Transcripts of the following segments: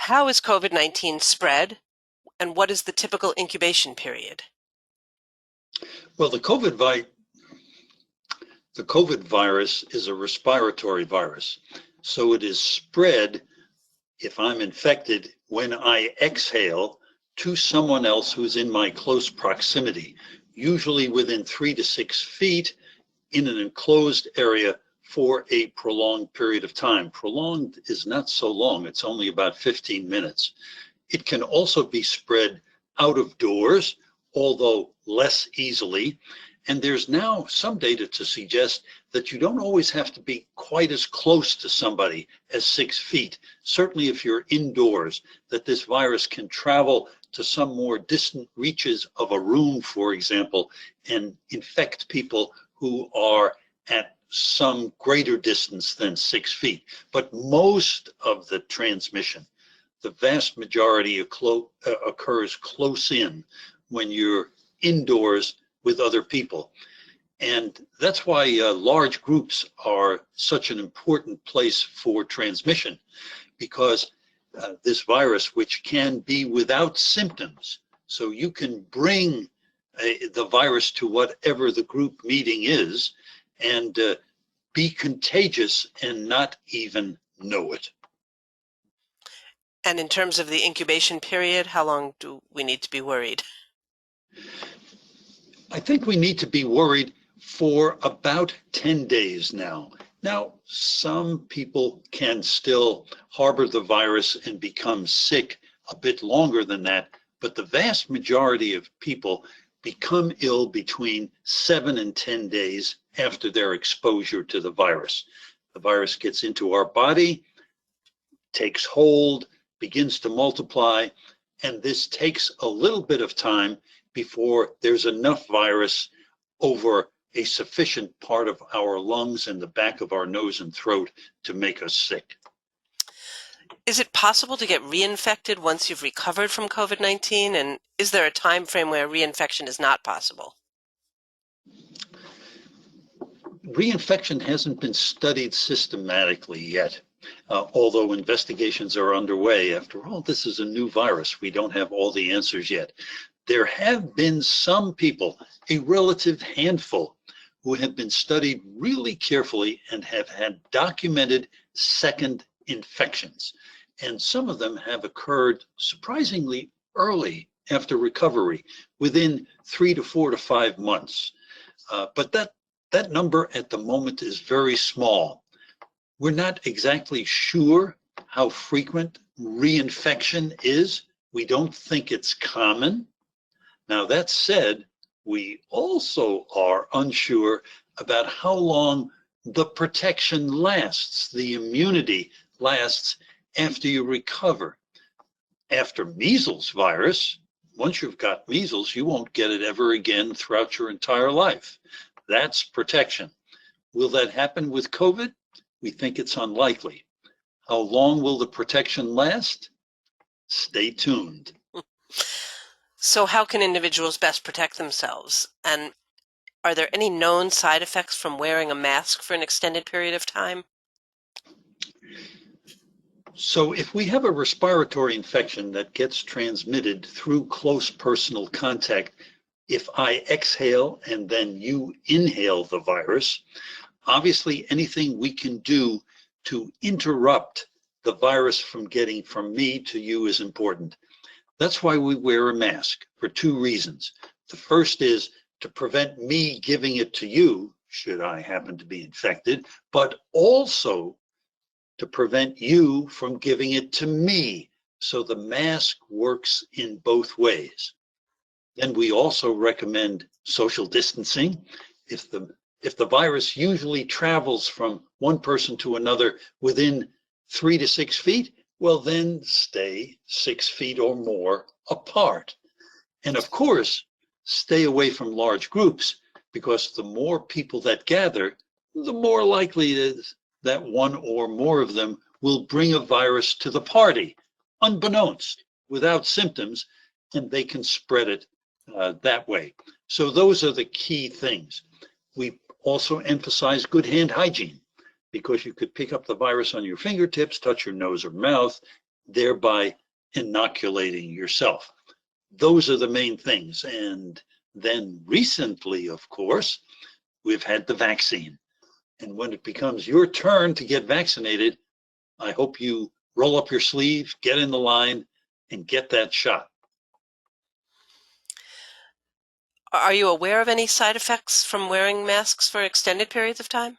How is COVID-19 spread, and what is the typical incubation period? Well, the COVID virus is a respiratory virus. So it is spread, if I'm infected, when I exhale to someone else who's in my close proximity, usually within 3 to 6 feet in an enclosed area for a prolonged period of time. Prolonged is not so long, it's only about 15 minutes. It can also be spread out of doors, although less easily. And there's now some data to suggest that you don't always have to be quite as close to somebody as 6 feet. Certainly if you're indoors, that this virus can travel to some more distant reaches of a room, for example, and infect people who are at some greater distance than 6 feet. But most of the transmission, the vast majority occurs close in when you're indoors with other people. And that's why large groups are such an important place for transmission, because this virus, which can be without symptoms, so you can bring the virus to whatever the group meeting is and be contagious and not even know it. And in terms of the incubation period, how long do we need to be worried? I think we need to be worried for about 10 days now. Now, some people can still harbor the virus and become sick a bit longer than that, but the vast majority of people become ill between 7 and 10 days after their exposure to the virus. The virus gets into our body, takes hold, begins to multiply, and this takes a little bit of time before there's enough virus over a sufficient part of our lungs and the back of our nose and throat to make us sick. Is it possible to get reinfected once you've recovered from COVID-19? And is there a time frame where reinfection is not possible? Reinfection hasn't been studied systematically yet, although investigations are underway. After all, this is a new virus. We don't have all the answers yet. There have been some people, a relative handful, who have been studied really carefully and have had documented second infections. And some of them have occurred surprisingly early after recovery, within 3 to 4 to 5 months. But that number at the moment is very small. We're not exactly sure how frequent reinfection is. We don't think it's common. Now, that said, we also are unsure about how long the protection lasts, the immunity lasts after you recover. After measles virus, once you've got measles, you won't get it ever again throughout your entire life. That's protection. Will that happen with COVID? We think it's unlikely. How long will the protection last? Stay tuned. So how can individuals best protect themselves? And are there any known side effects from wearing a mask for an extended period of time? So if we have a respiratory infection that gets transmitted through close personal contact, if I exhale and then you inhale the virus, obviously anything we can do to interrupt the virus from getting from me to you is important. That's why we wear a mask, for 2 reasons. The first is to prevent me giving it to you, should I happen to be infected, but also to prevent you from giving it to me. So the mask works in both ways. Then we also recommend social distancing. If the virus usually travels from one person to another within 3 to 6 feet, well, then stay 6 feet or more apart. And of course, stay away from large groups, because the more people that gather, the more likely it is that one or more of them will bring a virus to the party, unbeknownst, without symptoms, and they can spread it that way. So those are the key things. We also emphasize good hand hygiene, because you could pick up the virus on your fingertips, touch your nose or mouth, thereby inoculating yourself. Those are the main things. And then recently, of course, we've had the vaccine. And when it becomes your turn to get vaccinated, I hope you roll up your sleeve, get in the line, and get that shot. Are you aware of any side effects from wearing masks for extended periods of time?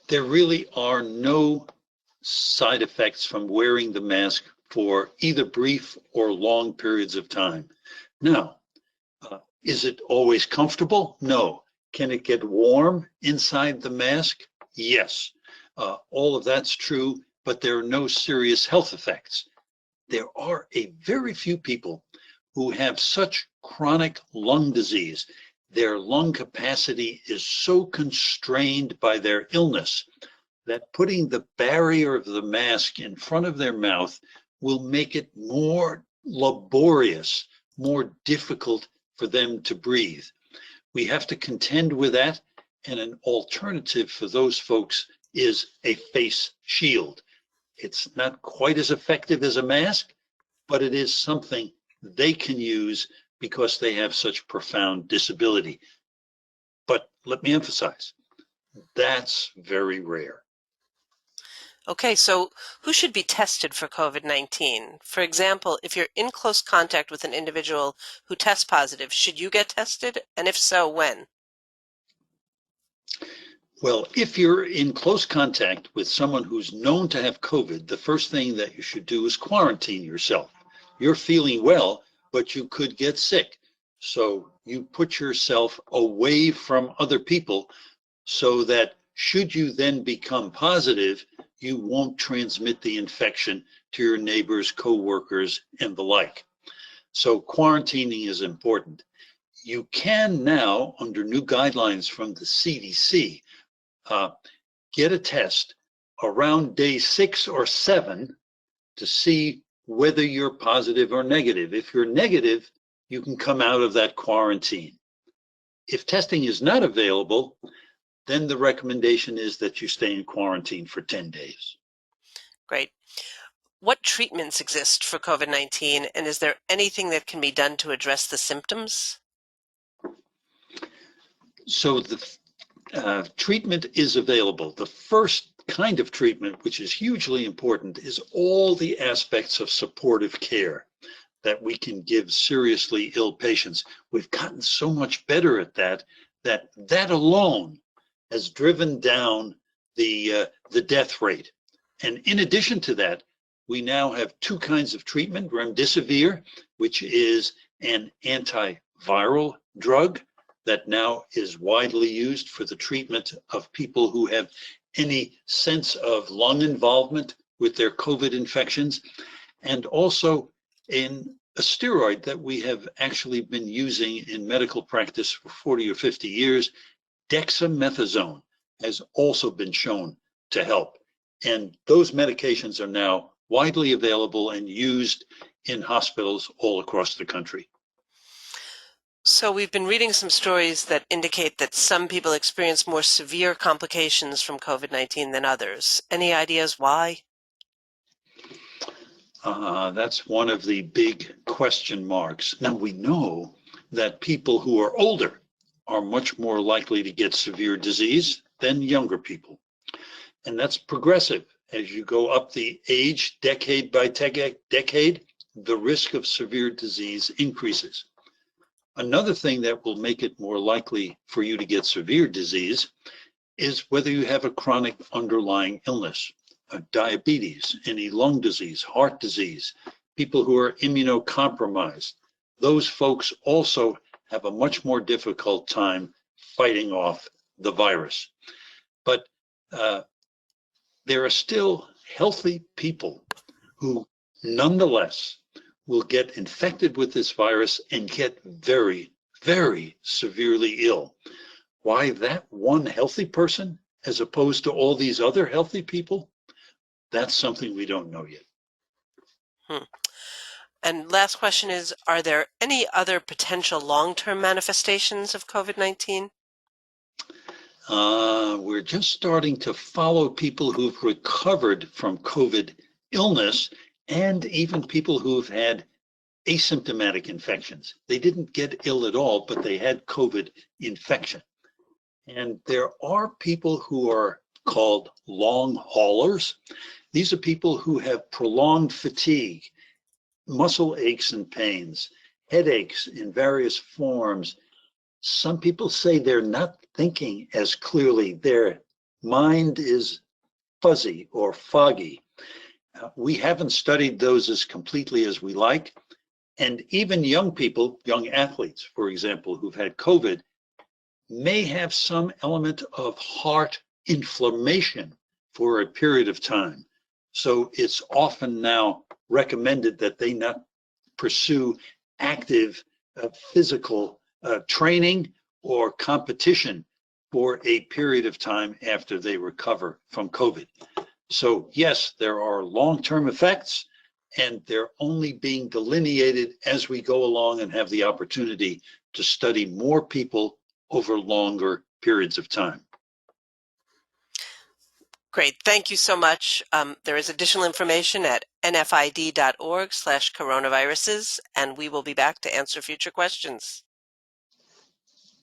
There really are no side effects from wearing the mask for either brief or long periods of time. Now, is it always comfortable? No. Can it get warm inside the mask? Yes. All of that's true, but there are no serious health effects. There are a very few people who have such chronic lung disease. Their lung capacity is so constrained by their illness that putting the barrier of the mask in front of their mouth will make it more laborious, more difficult for them to breathe. We have to contend with that, and an alternative for those folks is a face shield. It's not quite as effective as a mask, but it is something they can use because they have such profound disability. But let me emphasize, that's very rare. Okay, so who should be tested for COVID-19? For example, if you're in close contact with an individual who tests positive, should you get tested? And if so, when? Well, if you're in close contact with someone who's known to have COVID, the first thing that you should do is quarantine yourself. You're feeling well, but you could get sick. So you put yourself away from other people so that should you then become positive, you won't transmit the infection to your neighbors, co-workers, and the like. So quarantining is important. You can now, under new guidelines from the CDC, get a test around day 6 or 7 to see whether you're positive or negative. If you're negative, you can come out of that quarantine. If testing is not available, then the recommendation is that you stay in quarantine for 10 days. Great. What treatments exist for COVID-19, and is there anything that can be done to address the symptoms? So the treatment is available. The first kind of treatment, which is hugely important, is all the aspects of supportive care that we can give seriously ill patients. We've gotten so much better at that, that alone has driven down the death rate. And in addition to that, we now have 2 kinds of treatment: remdesivir, which is an antiviral drug that now is widely used for the treatment of people who have any sense of lung involvement with their COVID infections, and also in a steroid that we have actually been using in medical practice for 40 or 50 years. Dexamethasone has also been shown to help. And those medications are now widely available and used in hospitals all across the country. So we've been reading some stories that indicate that some people experience more severe complications from COVID-19 than others. Any ideas why? That's one of the big question marks. Now, we know that people who are older are much more likely to get severe disease than younger people. And that's progressive. As you go up the age, decade by decade, the risk of severe disease increases. Another thing that will make it more likely for you to get severe disease is whether you have a chronic underlying illness, diabetes, any lung disease, heart disease, people who are immunocompromised. Those folks also have a much more difficult time fighting off the virus. But there are still healthy people who nonetheless will get infected with this virus and get very, very severely ill. Why that one healthy person as opposed to all these other healthy people? That's something we don't know yet. And last question is, are there any other potential long-term manifestations of COVID-19? We're just starting to follow people who've recovered from COVID illness and even people who've had asymptomatic infections. They didn't get ill at all, but they had COVID infection. And there are people who are called long haulers. These are people who have prolonged fatigue, muscle aches and pains, headaches in various forms. Some people say they're not thinking as clearly. Their mind is fuzzy or foggy. We haven't studied those as completely as we like. And even young people, young athletes, for example, who've had COVID, may have some element of heart inflammation for a period of time. So it's often now recommended that they not pursue active physical training or competition for a period of time after they recover from COVID. So yes, there are long-term effects, and they're only being delineated as we go along and have the opportunity to study more people over longer periods of time. Great. Thank you so much. There is additional information at nfid.org/coronaviruses, and we will be back to answer future questions.